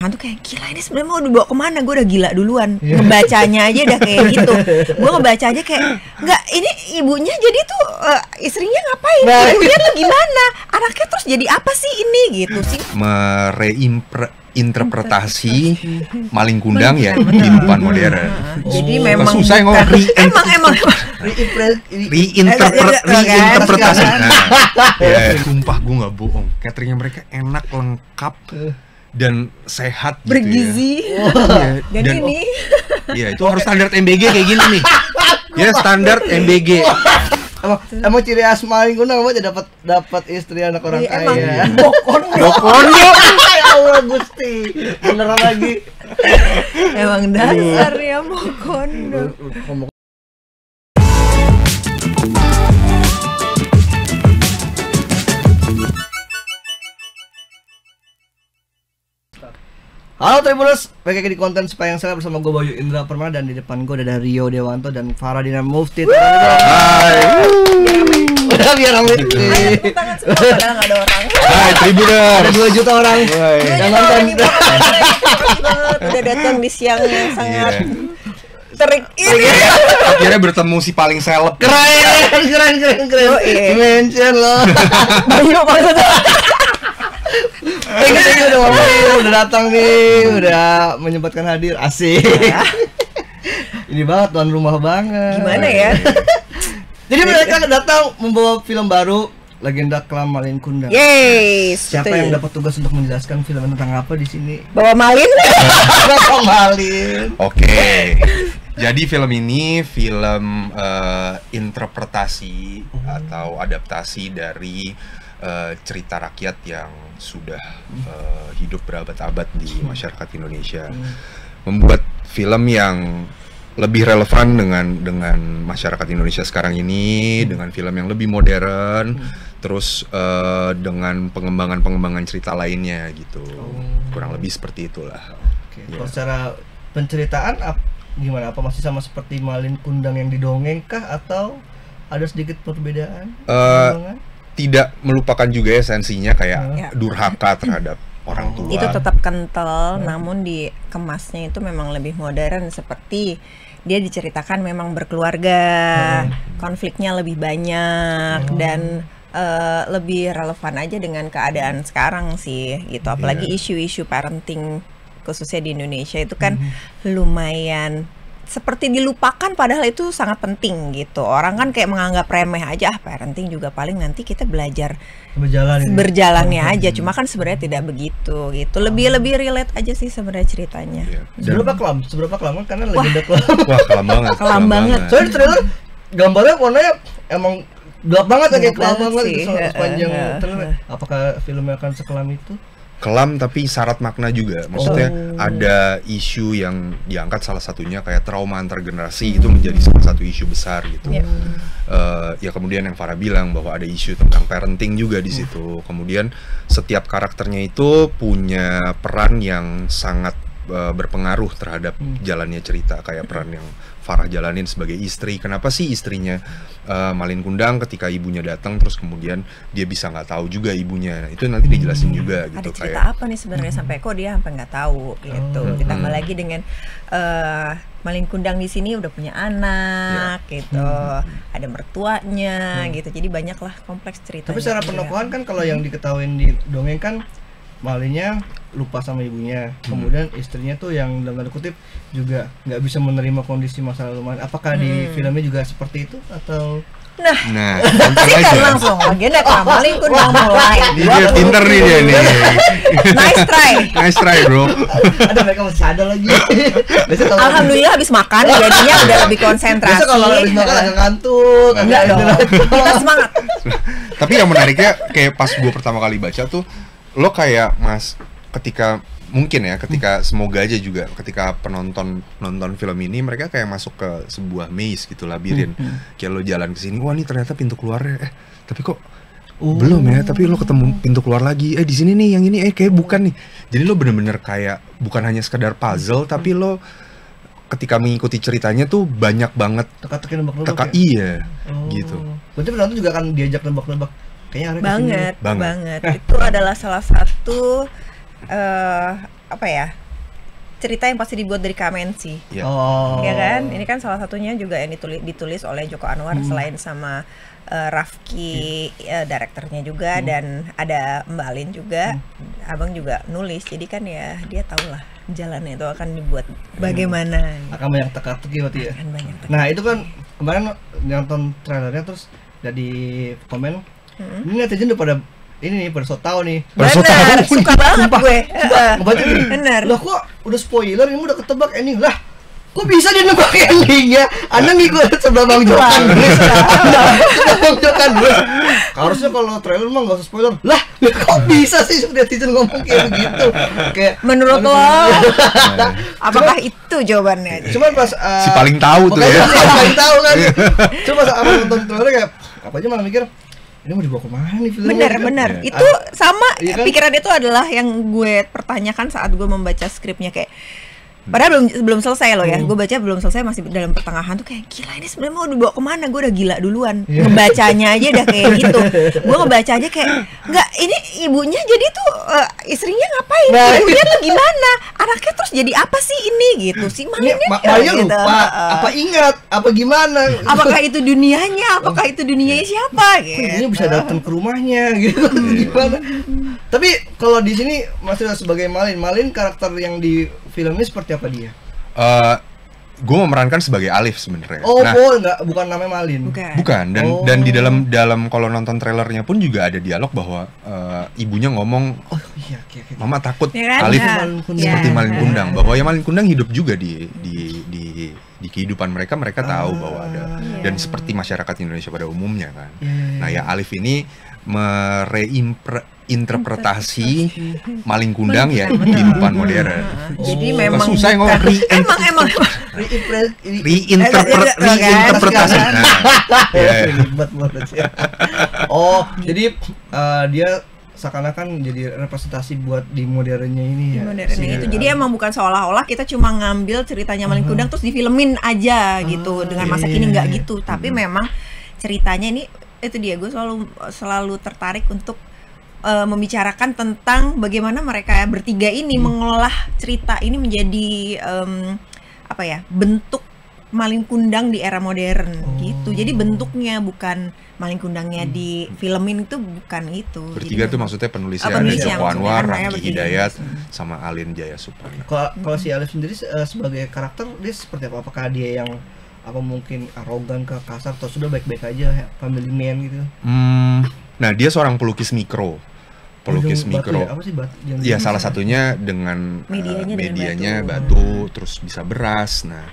kan tuh kayak gila ini sebenarnya mau dibawa kemana, gue udah gila duluan ngebacanya aja udah kayak gitu. Gue ngebaca aja kayak nggak, ini ibunya jadi tuh istrinya ngapain, ibunya tuh gimana, anaknya terus jadi apa sih ini gitu sih. Interpretasi maling kundang ya kehidupan modern. Jadi memang susah ngomong emang reinterpretasi. Ya, sumpah gue nggak bohong, cateringnya mereka enak, lengkap dan sehat gitu bergizi ya. Dan ini ya itu harus standar MBG kayak gini nih ya, standar MBG. Emang ciri khas maling kundang apa aja dapat istri anak orang kaya. Bokondo. Ya Allah Gusti, beneran lagi. emang dasarnya bokondo. Halo Tribuners, balik lagi di konten Sepayang Sela bersama gue Bayu Indra Permana, dan di depan gue ada Rio Dewanto dan Faradina Mufti. Hai. Udah biar rame. Tepuk tangan semua padahal nggak ada orang. Hai Tribuners. Ada 2 juta orang yang nonton. Udah datang di siang yang sangat terik ini. Akhirnya bertemu si paling seleb. Keren. Mention lo. Bayu maksudnya. Udah datang nih, udah menyempatkan hadir, asik. Ini banget, tuan rumah banget. Gimana ya? Jadi mereka datang membawa film baru, Legenda Kelam Malin Kundang. Yes. Siapa yang dapat tugas untuk menjelaskan film tentang apa di sini? Bawa Malin? Bawa Malin. Oke. Jadi film ini film interpretasi atau adaptasi dari cerita rakyat yang sudah hidup berabad-abad di masyarakat Indonesia. Membuat film yang lebih relevan dengan masyarakat Indonesia sekarang ini, dengan film yang lebih modern, terus dengan pengembangan cerita lainnya gitu. Kurang lebih seperti itulah. Kalau secara penceritaan gimana? Apa masih sama seperti Malin Kundang yang didongeng kah, atau ada sedikit perbedaan? Tidak melupakan juga esensinya kayak durhaka terhadap orang tua. Itu tetap kental, namun dikemasnya itu memang lebih modern, seperti dia diceritakan memang berkeluarga, konfliknya lebih banyak dan lebih relevan aja dengan keadaan sekarang sih gitu. Apalagi isu-isu parenting khususnya di Indonesia itu kan lumayan seperti dilupakan, padahal itu sangat penting gitu. Orang kan kayak menganggap remeh aja, parenting juga paling nanti kita belajar berjalannya aja. Cuma kan sebenarnya tidak begitu gitu. Lebih relate aja sih sebenarnya ceritanya. Seberapa kelam kan, karena Legenda Kelam. Wah, kelam banget. Soalnya di trailer gambarnya warnanya emang gelap banget ya, kayak kelam banget sepanjang trailer. Apakah filmnya akan sekelam itu? Kelam tapi syarat makna juga. Maksudnya ada isu yang diangkat, salah satunya kayak trauma antar generasi, itu menjadi salah satu isu besar gitu. Ya kemudian yang Farah bilang bahwa ada isu tentang parenting juga di situ. Kemudian setiap karakternya itu punya peran yang sangat berpengaruh terhadap jalannya cerita. Kayak peran yang Farah jalanin sebagai istri. Kenapa sih istrinya Malin Kundang ketika ibunya datang, terus kemudian dia bisa nggak tahu juga ibunya. Itu nanti dijelasin juga gitu. Ada cerita kayak apa nih sebenarnya sampai kok dia sampai nggak tahu gitu. Ditambah lagi dengan Malin Kundang di sini udah punya anak gitu. Ada mertuanya gitu. Jadi banyak lah kompleks ceritanya. Tapi secara penokohan kan kalau yang diketahuin di dongeng kan Malinnya lupa sama ibunya, kemudian istrinya tuh yang dalam tanda kutip juga nggak bisa menerima kondisi masa lalu Malin. Apakah di filmnya juga seperti itu atau? Nah, aja. Langsung Legenda Kelam Malin Kundang mulai. Dia pinter nih dia nih. Nice try bro. Ada, mereka masih ada lagi. Alhamdulillah habis makan jadinya udah lebih konsentrasi. Biasa kalau habis makan agak ngantuk. Enggak dong. Kita semangat. Tapi yang menariknya kayak pas gue pertama kali baca tuh, lo kayak ketika semoga aja juga ketika penonton nonton film ini, mereka kayak masuk ke sebuah maze gitu, labirin. Kayak lo jalan ke sini, wah ini ternyata pintu keluarnya, tapi kok belum ya, tapi lo ketemu pintu keluar lagi, di sini nih yang ini, kayak bukan nih. Jadi lo bener-bener kayak bukan hanya sekedar puzzle, tapi lo ketika mengikuti ceritanya tuh banyak banget teka-teki nebak-nebak. Iya, gitu. Berarti penonton juga akan diajak nebak-nebak. Banget. Itu adalah salah satu apa ya, cerita yang pasti dibuat dari Kamensi. Ya. Oh. Ya kan? Ini kan salah satunya juga yang ditulis oleh Joko Anwar selain sama Rafki direkturnya juga dan ada Mbak Alin juga. Abang juga nulis. Jadi kan ya dia tahu lah jalannya itu akan dibuat bagaimana. Akan banyak teka-teki berarti ya. Akan banyak teka-teki. Nah, itu kan kemarin nonton trailernya terus jadi komen. Ini netizen udah pada ini nih pada so tau nih. Bener, suka banget gue. Ngebaca nih. Bener. Lah kok udah spoiler ini udah ketebak ending lah. Kok bisa dia nebak endingnya? Anda ngikut sebelah Bang Jokan. Bang Jokan. Harusnya kalau trailer mah enggak usah spoiler. Lah, kok bisa sih netizen ngomong kayak begitu? Kayak Menurut lo apakah itu jawabannya? cuman pas Si paling tahu tuh ya. Si paling tahu kan. Cuma pas aku nonton trailer kayak apa aja malah mikir ini mau dibawa kemana nih filmnya? Bener. Iya. Itu sama Iya kan? pikiran itu adalah yang gue pertanyakan saat gue membaca skripnya kayak. Padahal belum selesai loh ya. Gue baca belum selesai, masih dalam pertengahan tuh kayak gila ini sebenarnya mau dibawa kemana? Gue udah gila duluan. Ngebacanya aja udah kayak gitu. Gue ngebaca aja kayak enggak ini ibunya jadi tuh istrinya ngapain? Ibunya tuh gimana? Anaknya terus jadi apa sih ini gitu? Si Ini Malinnya Malia gitu. lupa, apa ingat, apa gimana? Apakah itu dunianya? Apakah itu dunianya siapa? Kok ini Gitu. bisa datang ke rumahnya gitu gimana? Tapi kalau di sini masih sebagai Malin karakter yang di film ini seperti apa dia? Gue memerankan sebagai Alif sebenarnya. Oh, Nah, bukan namanya Malin. bukan. Dan di dalam kalau nonton trailernya pun juga ada dialog bahwa ibunya ngomong, Oh iya, oke. Mama takut Ya kan? Alif Ya. seperti Ya. Malin Kundang, bahwa ya Malin Kundang hidup juga di kehidupan mereka tahu bahwa ada dan seperti masyarakat Indonesia pada umumnya kan. Nah ya Alif ini interpretasi Malin Kundang ya kehidupan modern. Jadi memang susah yang ngomong emang reinterpretasi. Nah, ya. Ribet banget sih. Oh, jadi dia seakan-akan jadi representasi buat di modernnya ini ya. modernnya itu. Jadi emang bukan seolah-olah kita cuma ngambil ceritanya Malin Kundang terus difilmin aja gitu dengan masa kini nggak gitu. Tapi memang ceritanya ini itu dia gue selalu tertarik untuk membicarakan tentang bagaimana mereka bertiga ini mengolah cerita ini menjadi apa ya bentuk Malin Kundang di era modern gitu. Jadi bentuknya bukan Malin Kundangnya di filmin itu bukan itu. Bertiga Jadi, tuh maksudnya penulisnya ada penulisnya Joko Anwar, maksudnya, Rafki bertiga. Hidayat, sama Alin Jaya Suprana. Kalau si Alif sendiri sebagai karakter dia seperti apa? Apakah dia yang apa mungkin arogan ke kasar atau sudah baik-baik aja ya, family man gitu? Nah dia seorang pelukis mikro. Pelukis Ujung batu mikro. ya? Apa sih batu? Yang Iya salah satunya dengan Medianya dengan medianya batu. batu, terus bisa beras. Nah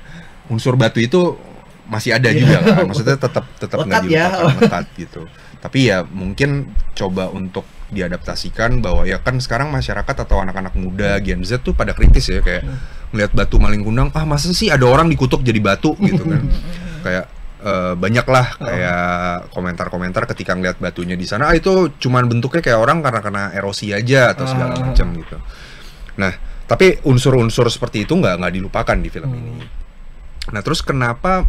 unsur batu itu masih ada juga kan. Maksudnya tetap nggak Lekat ya. dilupakan, lekat gitu. Tapi ya mungkin coba untuk diadaptasikan bahwa ya kan sekarang masyarakat atau anak-anak muda Gen Z tuh pada kritis ya kayak ngelihat batu Malin Kundang, masa sih ada orang dikutuk jadi batu gitu kan. Kayak banyak lah kayak komentar-komentar ketika ngeliat batunya di sana, itu cuman bentuknya kayak orang karena kena erosi aja atau segala macam gitu. Nah, tapi unsur-unsur seperti itu nggak dilupakan di film ini. Nah, terus kenapa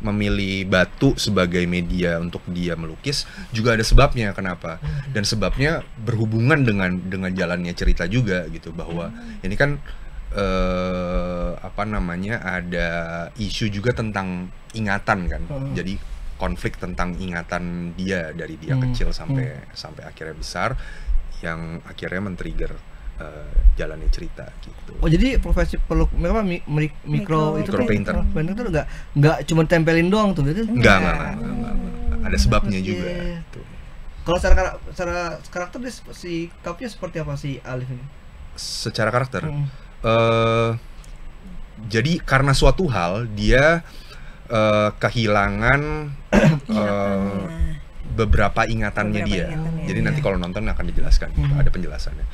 memilih batu sebagai media untuk dia melukis juga ada sebabnya kenapa. Dan sebabnya berhubungan dengan jalannya cerita juga gitu, bahwa ini kan apa namanya, ada isu juga tentang ingatan kan. Jadi konflik tentang ingatan dia dari dia kecil sampai akhirnya besar, yang akhirnya men-trigger jalannya cerita gitu. Oh jadi profesi mikro itu painter. Painter tuh nggak cuma tempelin doang tuh, itu Enggak. Ada sebabnya juga. Gitu. Kalau secara karakter dia sikapnya seperti apa sih Alif ini? Secara karakter, jadi karena suatu hal dia kehilangan beberapa ingatannya dia. Jadi nanti kalau nonton akan dijelaskan, ada penjelasannya.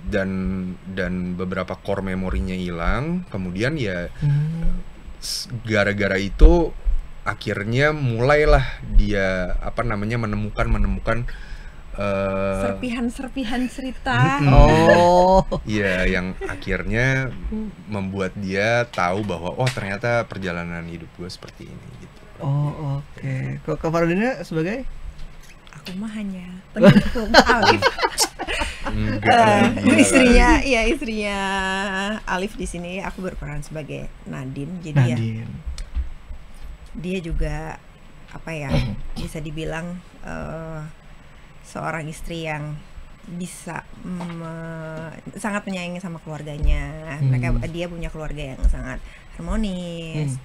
Dan beberapa core memorinya hilang, kemudian ya gara-gara itu akhirnya mulailah dia apa namanya menemukan serpihan cerita. iya, yang akhirnya membuat dia tahu bahwa oh ternyata perjalanan hidup gue seperti ini gitu. Oh oke. Kok Farudina sebagai? Aku mah hanya pendukung Alif. Istrinya, iya istrinya Alif di sini aku berperan sebagai Nadine. Jadi ya Nadine. dia juga apa ya bisa dibilang seorang istri yang bisa sangat menyayangi sama keluarganya. Dia punya keluarga yang sangat harmonis,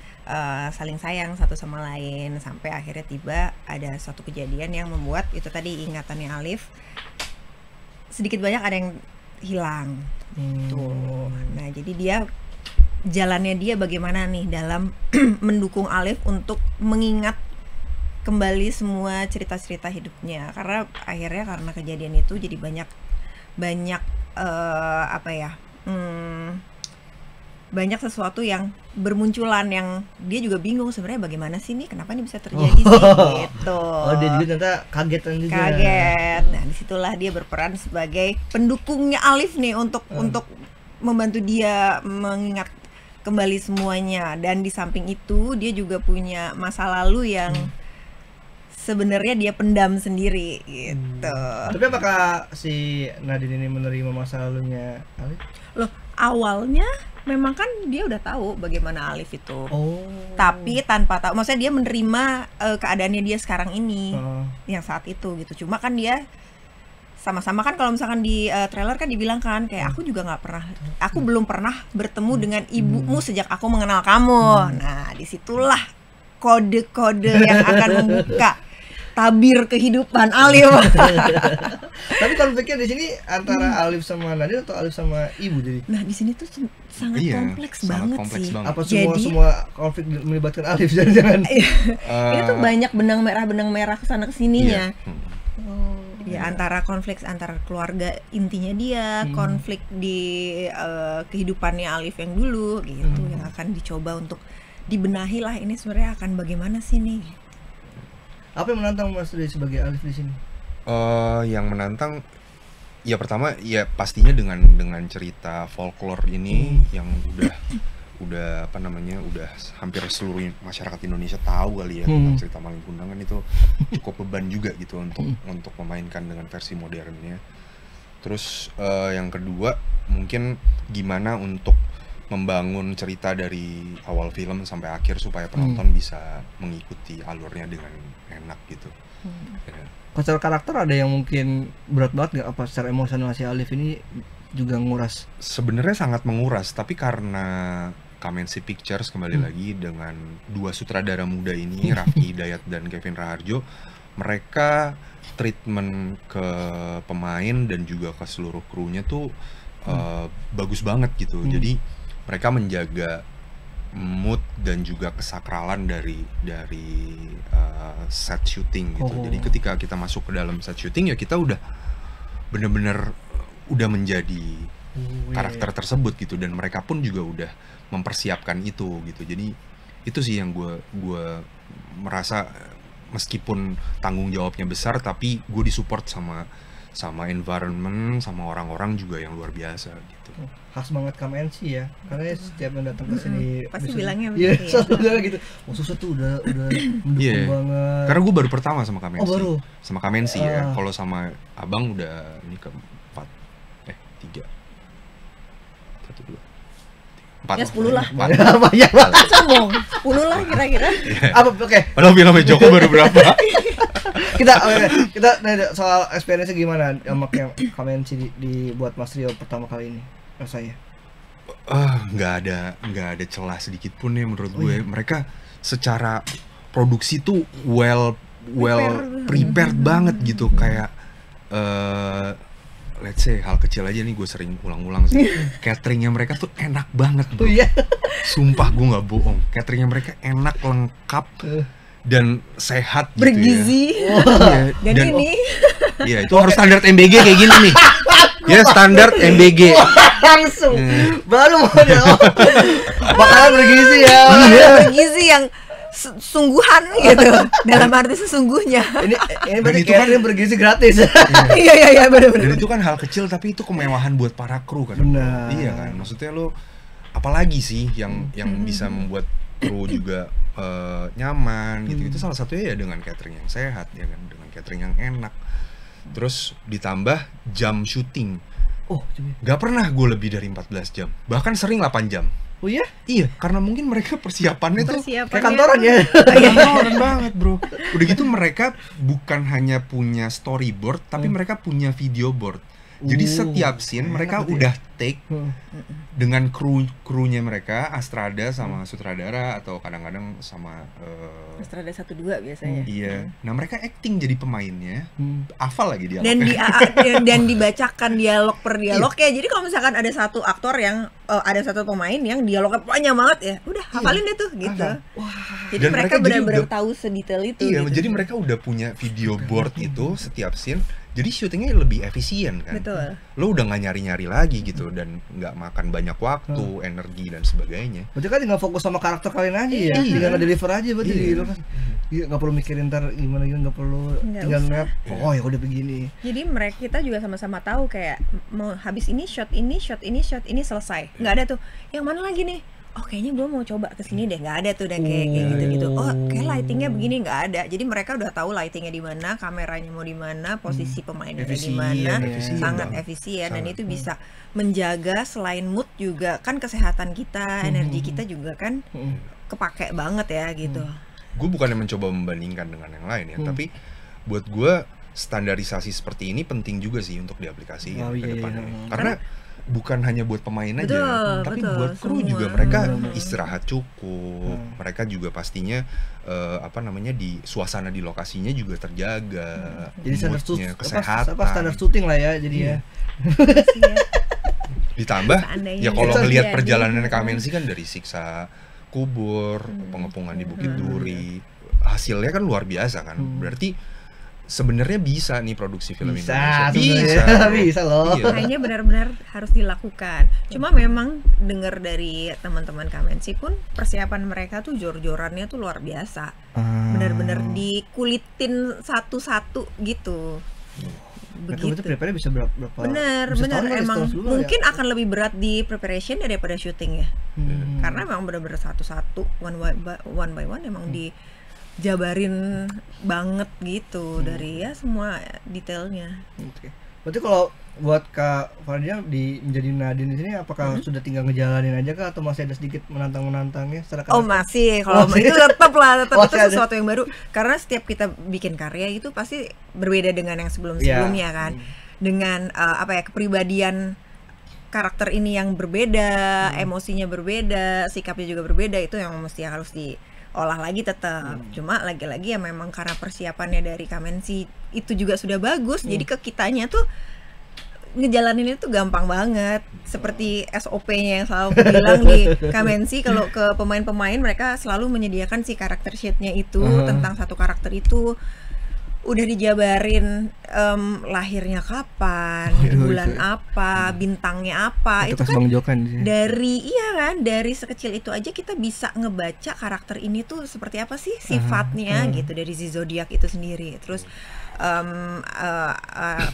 saling sayang satu sama lain, sampai akhirnya tiba ada suatu kejadian yang membuat itu tadi ingatannya Alif sedikit banyak ada yang hilang. Tuh. Nah, jadi dia jalannya dia bagaimana nih dalam mendukung Alif untuk mengingat kembali semua cerita-cerita hidupnya, karena akhirnya karena kejadian itu jadi banyak banyak sesuatu yang bermunculan yang dia juga bingung sebenarnya bagaimana sih nih, kenapa ini bisa terjadi sih gitu. Oh, dia juga ternyata kagetan juga. Kaget. Nah, disitulah dia berperan sebagai pendukungnya Alif nih untuk membantu dia mengingat kembali semuanya. Dan di samping itu dia juga punya masa lalu yang sebenarnya dia pendam sendiri gitu. Tapi apakah si Nadine ini menerima masa lalunya Alif? Loh, awalnya memang kan dia udah tahu bagaimana Alif itu. Tapi tanpa tahu, maksudnya dia menerima keadaannya dia sekarang ini, yang saat itu gitu. Cuma kan dia sama-sama kan, kalau misalkan di trailer kan dibilang kan kayak aku juga nggak pernah, aku belum pernah bertemu dengan ibumu sejak aku mengenal kamu. Nah, disitulah kode-kode yang akan membuka tabir kehidupan Alif. Tapi konfliknya di sini antara Alif sama Nadine atau Alif sama ibu jadi? Nah, di sini tuh sangat kompleks banget sih. Apa semua konflik melibatkan Alif jangan? Ini tuh banyak benang merah kesana kesininya. Ya, antara konflik antar keluarga intinya dia, konflik di kehidupannya Alif yang dulu gitu, yang akan dicoba untuk dibenahi lah. Ini sebenarnya akan bagaimana sih nih? Apa yang menantang Mas Ri sebagai Alif di sini? Yang menantang ya pertama ya pastinya dengan cerita folklore ini yang udah apa namanya, udah hampir seluruh masyarakat Indonesia tahu kali ya tentang cerita Malin Kundang. Itu cukup beban juga gitu untuk memainkan dengan versi modernnya. Terus yang kedua mungkin gimana untuk membangun cerita dari awal film sampai akhir supaya penonton bisa mengikuti alurnya dengan enak gitu. Secara karakter ada yang mungkin berat banget nggak, apa secara emosional si Alif ini juga nguras? Sebenarnya sangat menguras, tapi karena Kamensi Pictures kembali lagi dengan dua sutradara muda ini, Raffi Hidayat dan Kevin Raharjo, mereka treatment ke pemain dan juga ke seluruh krunya tuh bagus banget gitu. Jadi mereka menjaga mood dan juga kesakralan dari set shooting gitu. Jadi ketika kita masuk ke dalam set shooting ya kita udah bener-bener udah menjadi karakter tersebut gitu, dan mereka pun juga udah mempersiapkan itu gitu. Jadi itu sih yang gue merasa meskipun tanggung jawabnya besar, tapi gue disupport sama environment, sama orang-orang juga yang luar biasa gitu. Khas banget KMNC ya, karena setiap yang datang ke sini pasti bilangnya begitu. begitu. Selalu bilang gitu. Susah tuh udah mendukung banget. Karena gue baru pertama sama KMNC. Oh, baru. Sama KMNC ya. Kalau sama Abang udah ini keempat. 3. 1 2 4. Ya 10 lah. Banyak banget. Sombong. 10 lah kira-kira. Apa oke. Padahal filmnya Joko baru berapa? kita soal experience gimana sama KMNC dibuat Mas Rio pertama kali ini rasanya? Nggak ada celah sedikit pun ya menurut gue. Mereka secara produksi tuh well prepared banget gitu. Kayak let's say hal kecil aja nih, gue sering ulang-ulang sih. Cateringnya mereka tuh enak banget bro. Sumpah gue nggak bohong, cateringnya mereka enak, lengkap dan sehat gitu. Bergizi ya. dan ini iya, itu harus standar MBG kayak gini nih. Ya standar MBG langsung baru model bakalan bergizi ya. Bergizi yang sungguhan gitu, dalam arti sesungguhnya. Ini berarti catering bergizi gratis. Iya benar. Dan itu kan hal kecil tapi itu kemewahan buat para kru kan. Benar. Iya kan, maksudnya lo apalagi sih yang bisa membuat kru juga nyaman gitu. Itu salah satunya ya dengan catering yang sehat ya kan, dengan catering yang enak. Terus ditambah jam syuting. Oh, Gak pernah gue lebih dari 14 jam. Bahkan sering 8 jam. oh iya? Iya, karena mungkin mereka persiapannya tuh Kayak kantoran ya. kantoran banget, bro. Udah gitu mereka bukan hanya punya storyboard, tapi mereka punya video board. Jadi setiap scene mereka udah take dengan krunya mereka, Astrada sama sutradara atau kadang-kadang sama Astrada 1-2 biasanya. iya. Nah, mereka acting jadi pemainnya. Hafal lagi dia. Dan dibacakan dialog per dialog ya. Jadi kalau misalkan ada satu aktor yang ada satu pemain yang dialognya panjang banget ya, udah hafalin deh tuh gitu. Jadi Dan mereka mereka jadi benar-benar udah- tahu sedetail itu. Iya, gitu. jadi mereka udah punya video board itu setiap scene. Jadi syutingnya lebih efisien kan. Betul. Lo udah nggak nyari-nyari lagi gitu dan nggak makan banyak waktu, energi dan sebagainya. Berarti kan tinggal fokus sama karakter kalian aja ya. Tinggal deliver aja berarti di lokasi. Iya, nggak perlu mikirin ntar gimana, nggak perlu Nggak tinggal usah. ngeliat. Oh ya udah begini. Jadi mereka kita juga sama-sama tahu kayak mau habis ini shot ini selesai. Nggak ada tuh. Yang mana lagi nih? Oh kayaknya gue mau coba kesini deh. Nggak ada tuh dan kayak gitu-gitu. Oh kayak lightingnya begini, nggak ada. Jadi mereka udah tahu lightingnya di mana, kameranya mau di mana, posisi pemainnya di Efisien, mana, efisien sangat banget. efisien dan Sangat. itu bisa menjaga selain mood juga kan kesehatan kita, energi kita juga kan kepake banget ya gitu. Gue bukannya mencoba membandingkan dengan yang lain ya, tapi buat gue standarisasi seperti ini penting juga sih untuk diaplikasikan Oh, ke iya, depannya. iya. Karena bukan hanya buat pemain aja, Betul, tapi betul, buat kru semua. juga mereka istirahat cukup. Mereka juga pastinya di suasana di lokasinya juga terjaga. Jadi standar moodnya, kesehatan. kesehatan. Standar syuting lah ya jadi ya. Ditambah Seandainya ya kalau itu ngelihat terjadi. perjalanan Kamensi kan dari siksa kubur, pengepungan di Bukit Duri, hasilnya kan luar biasa kan. Berarti sebenarnya bisa nih produksi film Bisa, Indonesia. sebenarnya. Bisa loh. Iya. Kayaknya benar-benar harus dilakukan. Cuma memang dengar dari teman-teman Kamensi pun persiapan mereka tuh jor-jorannya tuh luar biasa. Benar-benar dikulitin satu-satu gitu. Mereka Begitu. berarti prepare bisa berapa? Bener, bisa bener setahun kali, emang setahun sebelum mungkin ya? akan lebih berat di preparation daripada syuting ya. Karena emang bener-bener satu-satu one by one emang dijabarin banget gitu dari ya semua detailnya. Oke. Berarti kalau buat Kak Fardia menjadi Nadine di sini apakah sudah tinggal ngejalanin aja kah atau masih ada sedikit menantangnya secara Oh karakter? masih, kalau Masih. itu tetap itu Masih ada. sesuatu yang baru. Karena setiap kita bikin karya itu pasti berbeda dengan yang sebelum-sebelumnya kan. Dengan kepribadian karakter ini yang berbeda, emosinya berbeda, sikapnya juga berbeda, itu yang mesti harus diolah lagi tetap. Cuma lagi-lagi ya memang karena persiapannya dari Kamensi itu juga sudah bagus, jadi ke kitanya tuh ngejalaninnya tuh gampang banget. Seperti SOP-nya yang selalu aku bilang di Kamensi, kalau ke pemain-pemain mereka selalu menyediakan si karakter sheet-nya itu tentang satu karakter itu. Udah dijabarin lahirnya kapan, bulan apa, bintangnya apa, itu Kas kan Bang Jokan di sini. dari sekecil itu aja kita bisa ngebaca karakter ini tuh seperti apa sih sifatnya gitu dari si zodiak itu sendiri. Terus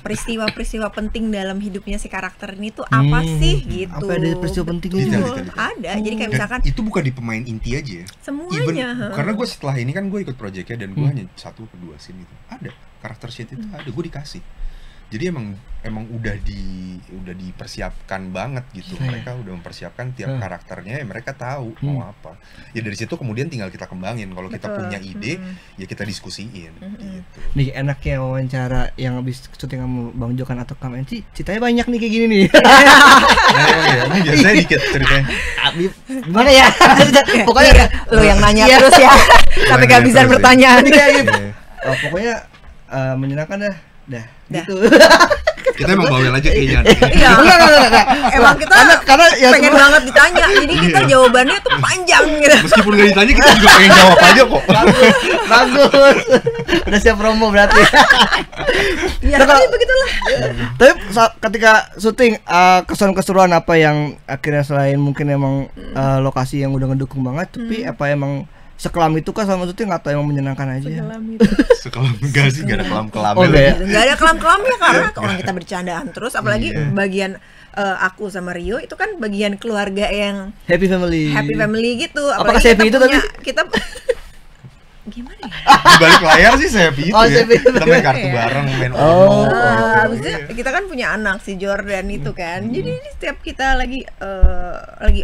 peristiwa-peristiwa penting dalam hidupnya si karakter ini tuh apa sih gitu. Apa ada peristiwa pentingnya Betul, juga? Detail. ada. Jadi kayak Dan misalkan itu bukan di pemain inti aja ya. semuanya. Karena gue setelah ini kan gue ikut proyeknya dan gue hanya 1 atau 2 scene itu. Ada karakter sheet itu ada, gue dikasih. Jadi emang udah dipersiapkan banget gitu. Mereka udah mempersiapkan tiap karakternya, ya mereka tagu mau apa. Ya dari situ kemudian tinggal kita kembangin. Kalau kita Betul. punya ide, ya kita diskusiin gitu. Nih enaknya wawancara yang habis syuting sama Bang Jokan atau Kamensi, ceritanya banyak nih kayak gini nih. Ini biasanya dikit ceritanya. Gimana ya? Pokoknya Lo yang nanya terus ya sampai Nanya kehabisan terus ya. pertanyaan. Iya. pokoknya menyenangkan dah. Gitu. Kita emang bawel aja kayaknya. Iya. Emang kita karena ya pengen semua- banget ditanya, jadi kita jawabannya tuh panjang gitu. Meskipun gak ditanya kita juga pengen jawab aja kok. bagus. Udah siap promo berarti. Ya Nah, tapi kalau- begitulah. Tapi ketika syuting keseruan apa yang akhirnya selain mungkin emang lokasi yang udah ngedukung banget, tapi apa emang sekelam itu kan sama syuting atau emang menyenangkan aja? Sekelam enggak sih, gak ada kelam-kelam. Oh, enggak ya? Nggak ada kelam-kelamnya karena orang kita bercandaan terus, apalagi Iya. bagian aku sama Rio itu kan bagian keluarga yang Happy family. happy family gitu. Apakah Apalagi happy itu kita punya, tapi? kita gimana ya? Di balik layar sih saya itu Oh, ya. Sepi. Kita main kartu Iya. bareng, main Oh. Ono gitu. Habis itu kita kan punya anak si Jordan itu kan. Jadi setiap kita lagi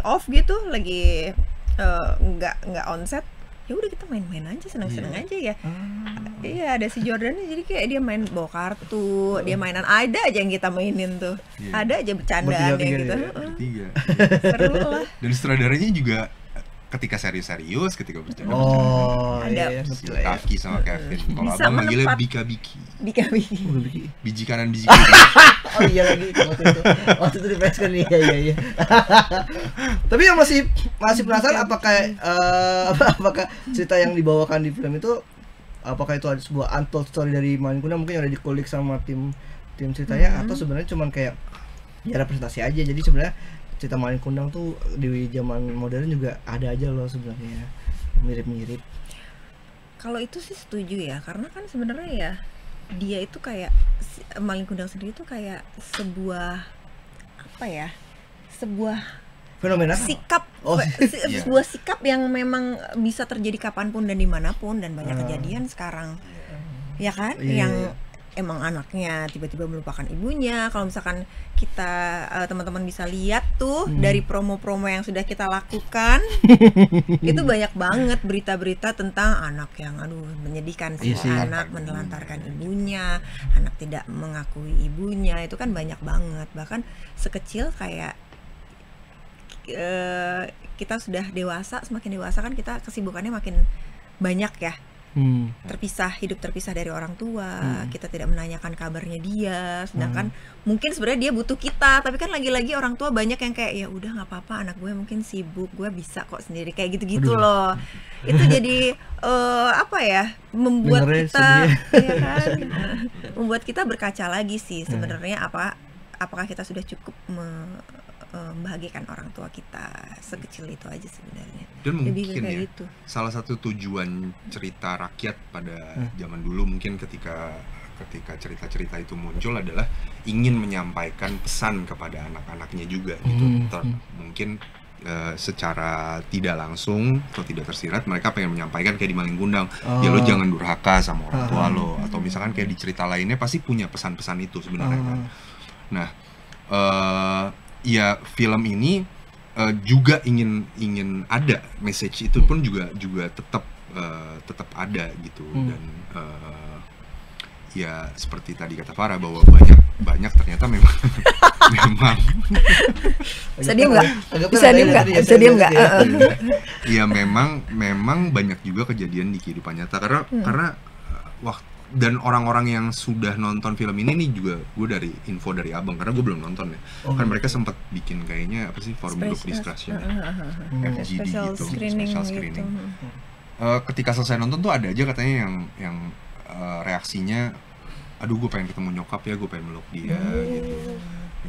off gitu, lagi nggak onset, ya udah kita main-main aja, senang-senang aja ya. Iya, ada si Jordan jadi kayak dia main bawa kartu, dia mainan ada aja yang kita mainin tuh. Iya. Ada aja bercandaan Bertiga-tiga gitu. ya? Bertiga. Seru lah. Dan sutradaranya juga ketika serius-serius, ketika bercanda Oh, Ada. iya, ngerti lah ya. Rafki sama Kevin. Kalau Bisa abang manggilnya menempat- Bika-Biki, Bika-biki. biji kanan biji kiri. Oh iya lagi waktu itu di press kan, iya. Tapi yang masih penasaran apakah cerita yang dibawakan di film itu, apakah itu ada sebuah untold story dari Malin Kundang, mungkin yang udah dikulik sama tim ceritanya, atau sebenarnya cuman kayak ya representasi aja. Jadi sebenarnya cerita Malin Kundang tuh di zaman modern juga ada aja loh sebenarnya, mirip-mirip. Kalau itu sih setuju ya, karena kan sebenarnya ya dia itu kayak Malin Kundang sendiri itu kayak sebuah apa ya? Sebuah Fenomena sikap, Oh, iya. sebuah sikap yang memang bisa terjadi kapanpun dan dimanapun, dan banyak kejadian sekarang, ya kan? Iya, Yang iya. emang anaknya tiba-tiba melupakan ibunya. Kalau misalkan kita teman-teman bisa lihat tuh dari promo-promo yang sudah kita lakukan, itu banyak banget berita-berita tentang anak yang menyedihkan sih, Iya sih. anak menelantarkan ibunya, anak tidak mengakui ibunya, itu kan banyak banget. Bahkan sekecil kayak kita sudah dewasa, semakin dewasa kan kita kesibukannya makin banyak ya, hidup terpisah dari orang tua, kita tidak menanyakan kabarnya dia, sedangkan mungkin sebenarnya dia butuh kita, tapi kan lagi-lagi orang tua banyak yang kayak ya udah nggak apa-apa, anak gue mungkin sibuk, gue bisa kok sendiri, kayak gitu-gitu loh. Itu jadi apa ya, membuat Dengernya kita sedih. ya kan, membuat kita berkaca lagi sih sebenarnya apakah kita sudah cukup membahagiakan orang tua kita, sekecil itu aja sebenarnya. Dan Lebih mungkin kayak ya gitu. salah satu tujuan cerita rakyat pada zaman dulu, mungkin ketika cerita-cerita itu muncul adalah ingin menyampaikan pesan kepada anak-anaknya juga gitu. Mungkin secara tidak langsung atau tidak tersirat mereka pengen menyampaikan kayak di Malin Kundang, ya lo jangan durhaka sama orang tua lo, atau misalkan kayak di cerita lainnya pasti punya pesan-pesan itu sebenarnya kan. Nah, ya film ini juga ingin ada message itu pun juga tetap ada gitu. Dan ya seperti tadi kata Farah bahwa banyak ternyata memang Bisa diem nggak? Bisa diem nggak? Bisa diem nggak? ya memang banyak juga kejadian di kehidupan nyata, karena waktu dan orang-orang yang sudah nonton film ini nih juga, gue dari info dari abang karena gue belum nonton ya, kan mereka sempat bikin kayaknya apa sih, forum group discussion FGD Special gitu, screening special gitu. screening. Ketika selesai nonton tuh ada aja katanya yang reaksinya, aduh gue pengen ketemu nyokap ya, gue pengen meluk dia gitu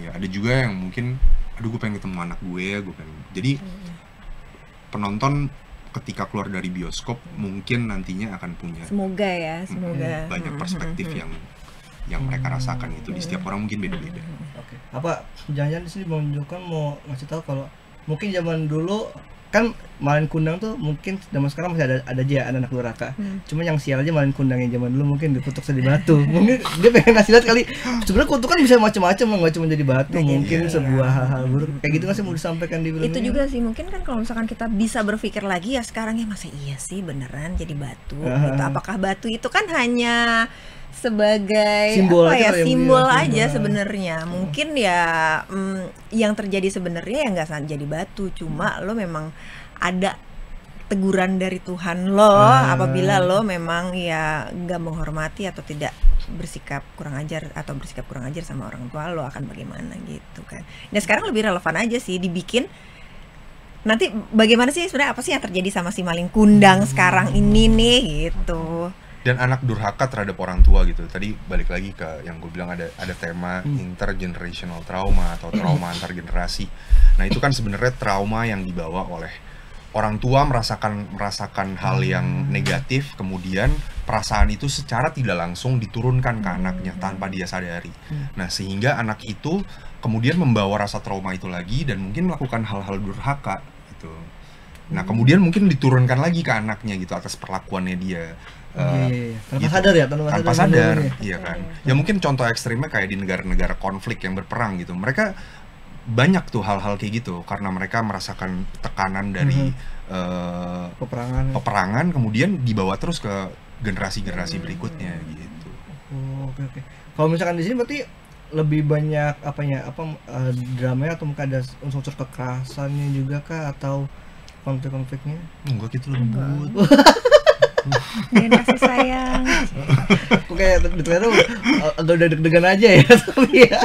ya. Ada juga yang mungkin, aduh gue pengen ketemu anak gue ya, gue pengen. Jadi penonton ketika keluar dari bioskop mungkin nantinya akan punya Semoga banyak perspektif yang mereka rasakan itu. Di setiap orang mungkin beda-beda. Oke. Apa jangan-jangan di sini Bang Joko mau ngasih tahu kalau mungkin zaman dulu kan Malin Kundang tuh mungkin zaman sekarang masih ada aja anak durhaka. Cuma yang sial aja Malin Kundang yang zaman dulu mungkin dikutuk sedih batu. Mungkin dia pengen ngasih lihat kali. Sebenarnya kutukan bisa macam-macam loh, nggak cuma jadi batu. Mungkin sebuah hal-hal buruk kayak gitu kan sih mau disampaikan di film Itu ini. juga sih, mungkin kan kalau misalkan kita bisa berpikir lagi ya sekarang, ya masa iya sih beneran jadi batu gitu. Apakah batu itu kan hanya sebagai Simbol apa aja ya, lah yang simbol punya, aja simbol. sebenarnya. Mungkin ya yang terjadi sebenarnya ya nggak jadi batu, cuma lo memang ada teguran dari Tuhan lo apabila lo memang ya nggak menghormati atau tidak bersikap kurang ajar sama orang tua lo, akan bagaimana gitu kan. Dan sekarang lebih relevan aja sih dibikin nanti bagaimana sih sebenarnya, apa sih yang terjadi sama si Malin Kundang sekarang ini nih gitu. Dan anak durhaka terhadap orang tua gitu. Tadi balik lagi ke yang gue bilang ada tema intergenerational trauma atau trauma antar generasi. Nah itu kan sebenarnya trauma yang dibawa oleh orang tua merasakan hal yang negatif, kemudian perasaan itu secara tidak langsung diturunkan ke anaknya tanpa dia sadari. Nah sehingga anak itu kemudian membawa rasa trauma itu lagi dan mungkin melakukan hal-hal durhaka gitu. Nah kemudian mungkin diturunkan lagi ke anaknya gitu atas perlakuannya dia. Tanpa sadar ya, tanpa sadar, iya kan. Ya mungkin contoh ekstrimnya kayak di negara-negara konflik yang berperang gitu. Mereka banyak tuh hal-hal kayak gitu karena mereka merasakan tekanan dari peperangan, kemudian dibawa terus ke generasi-generasi berikutnya gitu. Oke. Kalau misalkan di sini berarti lebih banyak dramanya, atau mungkin ada unsur kekerasannya juga kah, atau konflik-konfliknya? Enggak gitu, lembut. Dan kasih sayang. Oke, ternyata udah deg-degan aja ya, tapi ya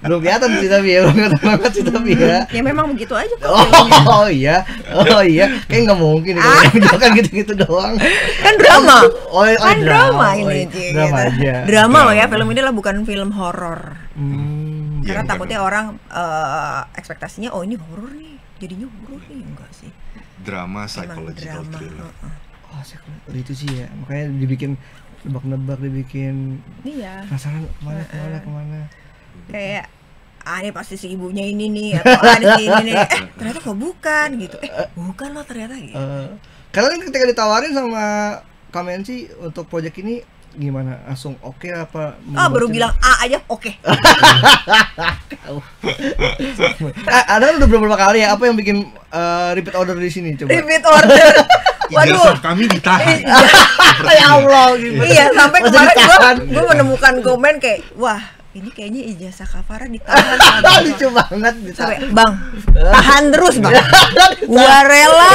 belum kelihatan sih, tapi ya belum kelihatan banget sih, tapi ya. Ya memang begitu aja kok. Oh iya, kayak nggak mungkin kalau kan gitu-gitu doang. Kan drama. Kan drama ini. Drama aja. Drama loh ya, film ini lah bukan film horor. Karena Ya, takutnya orang ekspektasinya ini horor nih, jadinya horor nih, enggak sih. Drama, psychological thriller. Itu sih ya, makanya dibikin nebak-nebak, dibikin penasaran kemana. Kayak ini pasti si ibunya ini nih, atau ini si ini nih, ternyata kok bukan gitu, bukan loh ternyata gitu. Kalian ketika ditawarin sama Kamensi untuk proyek ini gimana? Langsung oke apa? Baru bilang A aja oke. Ada udah beberapa kali ya, apa yang bikin repeat order di sini coba? Repeat order. Ijazah kami ditahan. Ya Allah gitu. Iya, sampai kemarin gue menemukan komen kayak, wah ini kayaknya ijazah Kavara ditahan. Lucu banget. Sampai, Bang, tahan terus Bang. Gua rela.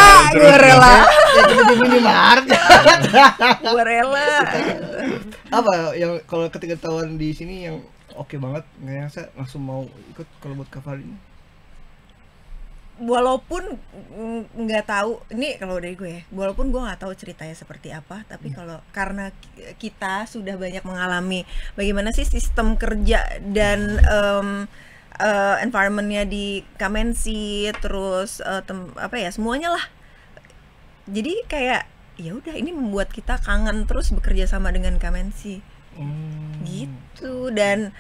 Ya kita di minimart. Gua rela. Apa yang kalau ketika tawaran di sini yang oke banget, nggak nyangka langsung mau ikut kalau buat Kavara ini? Walaupun nggak tahu, ini kalau dari gue ya, walaupun gue nggak tahu ceritanya seperti apa, tapi karena kita sudah banyak mengalami bagaimana sih sistem kerja dan environmentnya di Kamensi, terus semuanya lah. Jadi kayak ya udah, ini membuat kita kangen terus bekerja sama dengan Kamensi. Gitu. Dan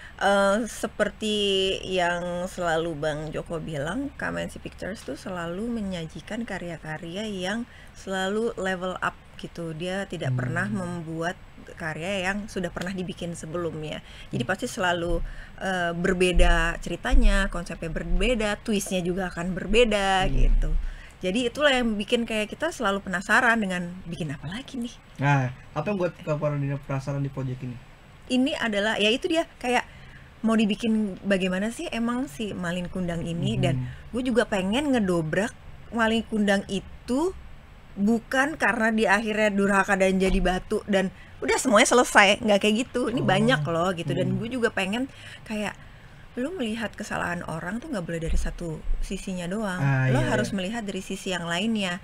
seperti yang selalu Bang Joko bilang, Kamensi Pictures tuh selalu menyajikan karya-karya yang selalu level up gitu. Dia tidak pernah membuat karya yang sudah pernah dibikin sebelumnya. Jadi pasti selalu berbeda ceritanya, konsepnya berbeda, twistnya juga akan berbeda gitu. Jadi itulah yang bikin kayak kita selalu penasaran dengan bikin apa lagi nih. Nah, apa yang buat Kavara penasaran di proyek ini? Ini adalah, ya itu dia, kayak mau dibikin bagaimana sih emang si Malin Kundang ini. Dan gue juga pengen ngedobrak Malin Kundang itu bukan karena di akhirnya durhaka dan jadi batu dan udah semuanya selesai, nggak kayak gitu. Ini banyak loh gitu. Dan gue juga pengen kayak lu melihat kesalahan orang tuh nggak boleh dari satu sisinya doang. Lo harus melihat dari sisi yang lainnya.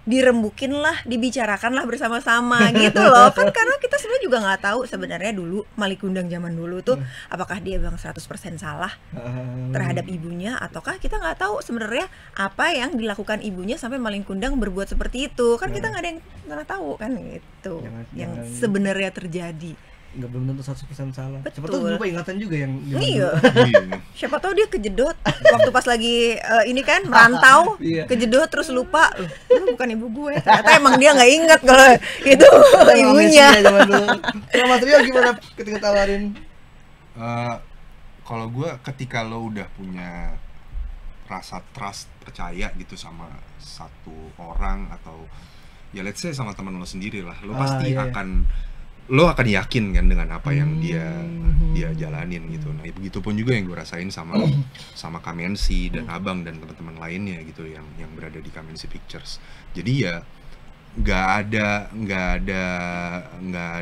Dirembukin lah, dibicarakan lah bersama-sama gitu loh. Kan karena kita sebenarnya juga nggak tahu sebenarnya dulu Malin Kundang zaman dulu tuh apakah dia bang 100% salah terhadap ibunya, ataukah kita nggak tahu sebenarnya apa yang dilakukan ibunya sampai Malin Kundang berbuat seperti itu. Kan kita nggak ada yang pernah tahu kan gitu. Yang sebenarnya terjadi. Nggak, belum tentu 100% salah. Betul. Siapa tahu lupa ingatan juga yang iya. Siapa tahu dia kejedot waktu pas lagi ini kan merantau, kejedot terus lupa, lu bukan ibu gue. Ternyata emang dia nggak ingat kalau itu ibunya. Kalau Mas Rio gimana ketika tawarin? Kalau gue ketika lo udah punya rasa trust, percaya gitu sama satu orang, atau ya let's say sama teman lo sendiri lah, lo pasti lo akan yakin kan dengan apa yang dia jalanin gitu. Nah begitupun juga yang gue rasain sama Kamensi dan Abang dan teman-teman lainnya gitu yang berada di Kamensi Pictures. Jadi ya nggak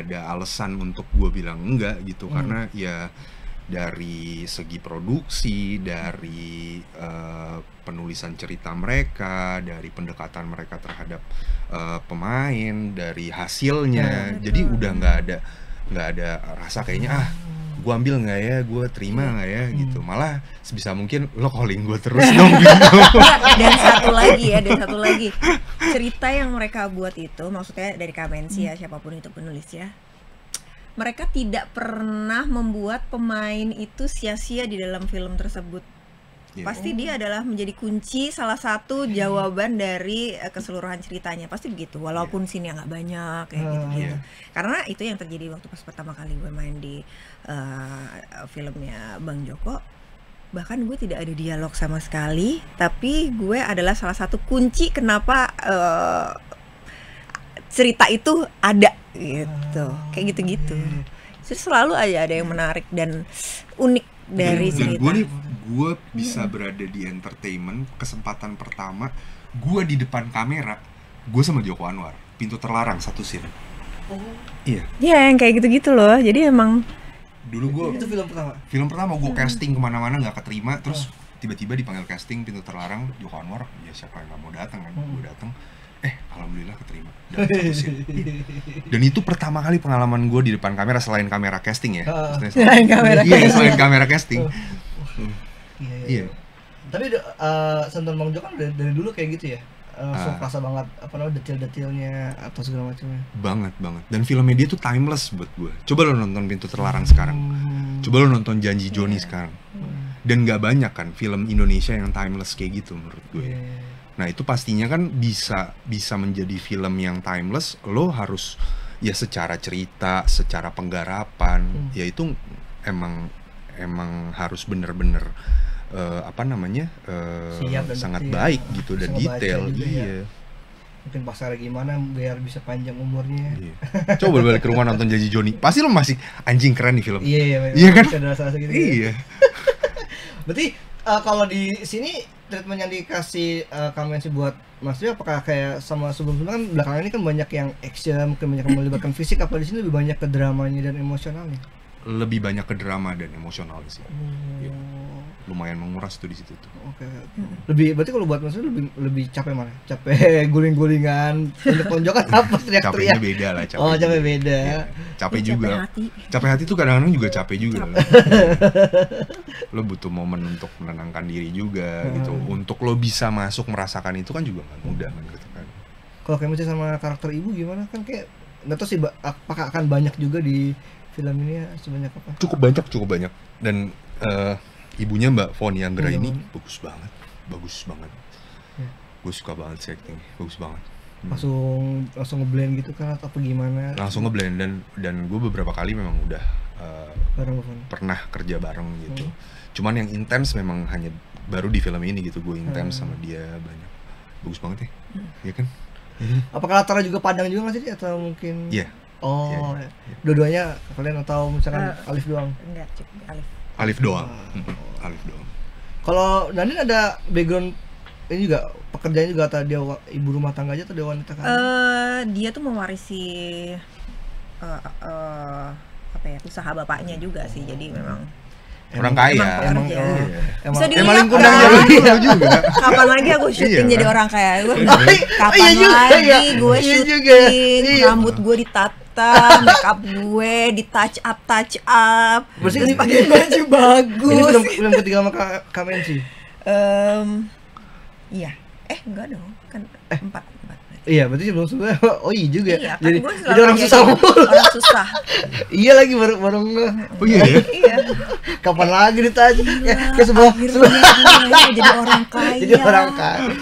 ada alasan untuk gue bilang enggak gitu, karena ya dari segi produksi, dari penulisan cerita mereka, dari pendekatan mereka terhadap pemain, dari hasilnya, jadi udah nggak ada rasa kayaknya gue ambil nggak ya, gue terima nggak ya gitu. Malah sebisa mungkin lo calling gue terus dong gitu. Dan satu lagi cerita yang mereka buat itu, maksudnya dari Kamensi ya, siapapun itu penulisnya, mereka tidak pernah membuat pemain itu sia-sia di dalam film tersebut. Pasti dia adalah menjadi kunci, salah satu jawaban dari keseluruhan ceritanya. Pasti begitu, walaupun scene-nya nggak banyak kayak gitu-gitu. Karena itu yang terjadi waktu pas pertama kali gue main di filmnya Bang Joko. Bahkan gue tidak ada dialog sama sekali, tapi gue adalah salah satu kunci kenapa cerita itu ada gitu. Kayak gitu-gitu. Jadi selalu aja ada yang menarik dan unik dari cerita. Gue bisa berada di entertainment, kesempatan pertama gue di depan kamera, gue sama Joko Anwar, Pintu Terlarang satu scene. Iya. Ya yang kayak gitu-gitu loh. Jadi emang dulu gue itu film pertama gue casting kemana-mana nggak keterima, terus tiba-tiba dipanggil casting Pintu Terlarang, Joko Anwar, ya siapa yang nggak mau datang kan, gue datang, alhamdulillah keterima. Dan itu pertama kali pengalaman gue di depan kamera selain kamera casting ya. Selain kamera casting. Iya. Tapi sentuhan Bang Joko kan dari dulu kayak gitu ya. Suka banget detail-detailnya atau segala macamnya. Banget. Dan filmnya dia tuh timeless buat gue. Coba lo nonton Pintu Terlarang sekarang. Coba lo nonton Janji Joni sekarang. Dan nggak banyak kan film Indonesia yang timeless kayak gitu menurut gue. Nah itu pastinya kan bisa menjadi film yang timeless. Lo harus ya secara cerita, secara penggarapan, ya itu emang harus bener-bener sangat baik gitu dan detail. Iya. Mungkin pasarnya gimana biar bisa panjang umurnya. Iya. Coba balik ke rumah nonton Janji Joni, pasti lo masih anjing keren nih film. Iya kan? Gitu iya. Berarti kalau di sini treatment yang dikasih Kamensi buat Mas Rio apakah kayak sama sebelum-sebelumnya kan belakangan ini kan banyak yang action, mungkin banyak yang melibatkan fisik, apa di sini lebih banyak ke dramanya dan emosionalnya? Lebih banyak ke drama dan emosional sih. Ya. Lumayan menguras tuh di situ tuh. Oke. Berarti kalau buat Mas Rio lebih capek mana? Capek guling-gulingan, tonjok-tonjokan apa teriak-teriak? Capeknya beda lah, capek. Oh, capek beda. Ya, capek juga. Capek hati tuh kadang-kadang juga capek juga. Lo butuh momen untuk menenangkan diri juga gitu. Untuk lo bisa masuk merasakan itu kan juga nggak mudah kan gitu kan. Kalau kayak macam sama karakter ibu gimana kan kayak nggak tahu sih apakah akan banyak juga di film ini ya, sebanyak apa? Cukup banyak dan ibunya Mbak Foni Anggra ini bagus banget. Ya. Gue suka banget sih acting, bagus banget. Langsung ngeblend gitu kan atau apa gimana? Langsung ngeblend dan gue beberapa kali memang udah pernah kerja bareng gitu. Cuman yang intens memang hanya baru di film ini gitu, gue intens sama dia banyak. Bagus banget ya, iya kan? Apakah latarnya juga Padang juga nggak sih atau mungkin? Iya. Oh, dua-duanya kalian atau misalkan Alif doang? Enggak, cukup Alif doang. Alif doang. Kalau Nadine ada background ini juga pekerjaannya juga atau dia ibu rumah tangga aja atau dia wanita kan? Dia tuh mewarisi usaha bapaknya juga sih, jadi memang orang kaya. Emang bisa dilihat maling kundang juga. Kapan lagi aku syuting jadi orang kaya? Kapan juga, lagi gue syuting, rambut gue ditata, makeup gue di touch up. Terus pakai baju bagus. Ini film ketiga sama Kamensi. Iya. Enggak dong, kan 4. Iya, berarti sebelum-sebelumnya oh iya juga. Iya, jadi orang susah. Iya lagi baru Oh iya. Iya. Kapan lagi ditanya? Ke sebelah jadi orang kaya. Jadi orang kaya.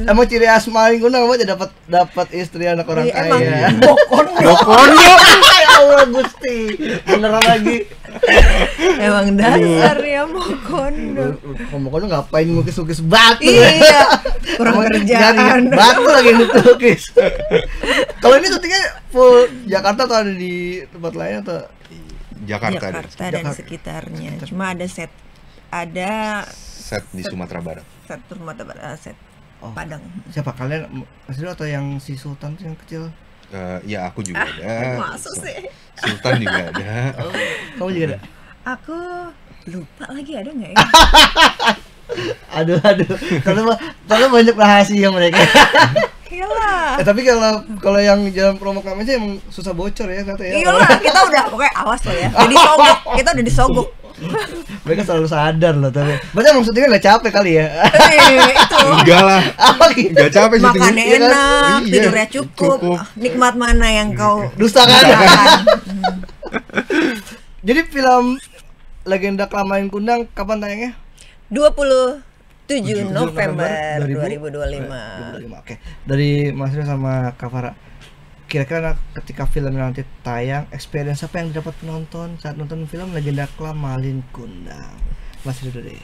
Emang ciri khas maling kundang apa dapat istri anak orang kaya. Bokono. Ya Allah Gusti. Beneran lagi. Emang dasarnya Bokono. Bokono ngapain ngukis-ngukis batu? Iya. Kurang kerjaan. Batu lagi ngukis. Kalau ini syutingnya full Jakarta atau ada di tempat lain atau? Jakarta dan sekitarnya. Cuma ada set di Sumatera Barat. Set Padang. Siapa kalian? Mas Rio atau yang si Sultan tuh yang kecil? Ya aku juga ada. Masuk sih. Sultan juga ada. Kamu juga ada? Aku lupa lagi ada nggak ya? Aduh. Kalau banyak rahasia mereka. Iyalah. Tapi kalau yang jalan promo kami sih emang susah bocor ya kata ya. Iyalah, kita udah pokoknya awas loh ya. Kita udah disogok. Mereka selalu sadar loh tapi. Berarti emang syutingnya nggak capek kali ya? Itu. Enggak lah. Enggak capek syutingnya. Makannya enak, tidurnya cukup. Nikmat mana yang kau dustakan? Jadi film Legenda Kelamain Kundang kapan tayangnya? 7 November 2025. Oke. Dari Mas Rio sama Kak Farah, kira-kira ketika film nanti tayang, experience apa yang didapat penonton saat nonton film Legenda Klam Malin Kundang? Mas Rio deh.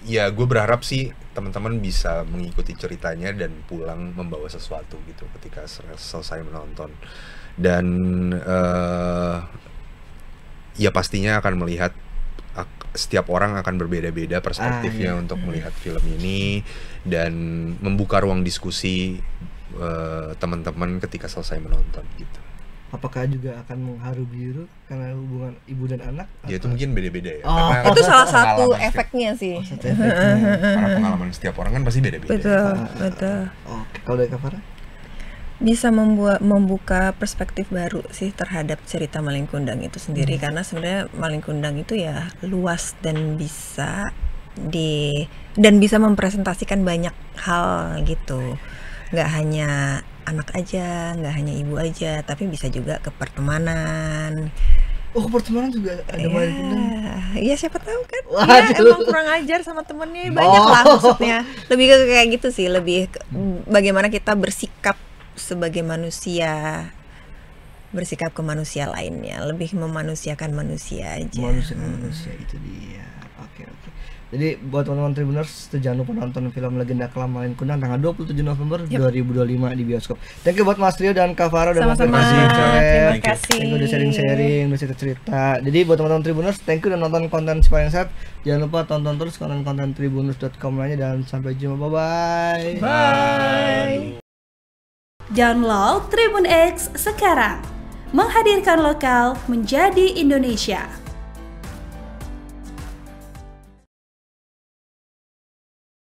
Ya gue berharap sih teman-teman bisa mengikuti ceritanya dan pulang membawa sesuatu gitu ketika selesai menonton. Dan ya pastinya akan melihat, setiap orang akan berbeda-beda perspektifnya untuk melihat film ini, dan membuka ruang diskusi teman-teman ketika selesai menonton gitu. Apakah juga akan mengharu biru karena hubungan ibu dan anak? Ya itu mungkin beda-beda ya. Itu salah satu efeknya sih. Karena pengalaman setiap orang kan pasti beda-beda. Betul. Oke, kalau dari Kak Farah? Bisa membuka perspektif baru sih terhadap cerita Malin Kundang itu sendiri, karena sebenarnya Malin Kundang itu ya luas dan bisa mempresentasikan banyak hal gitu. Nggak hanya anak aja, nggak hanya ibu aja, tapi bisa juga ke pertemanan. Oh, pertemanan juga ada Malin Kundang? Iya, siapa tahu kan. Waduh. Ya emang kurang ajar sama temennya, banyak lah maksudnya. Lebih ke kayak gitu sih, lebih bagaimana kita bersikap sebagai manusia, bersikap ke manusia lainnya, lebih memanusiakan manusia aja. Manusia itu dia. Oke. Jadi buat teman-teman Tribuners, jangan lupa nonton film Legenda Klam Malin Kundang tanggal 27 November 2025 di bioskop. Thank you buat Mas Rio dan Kak Farah udah sama-sama. Terima kasih. Thank you udah sharing-sharing, udah cerita-cerita. Jadi buat teman-teman Tribuners, thank you udah nonton konten Spyensat. Jangan lupa tonton terus konten-konten tribuners.com lainnya, dan sampai jumpa. Bye. Bye. Download Tribun X sekarang, menghadirkan lokal menjadi Indonesia.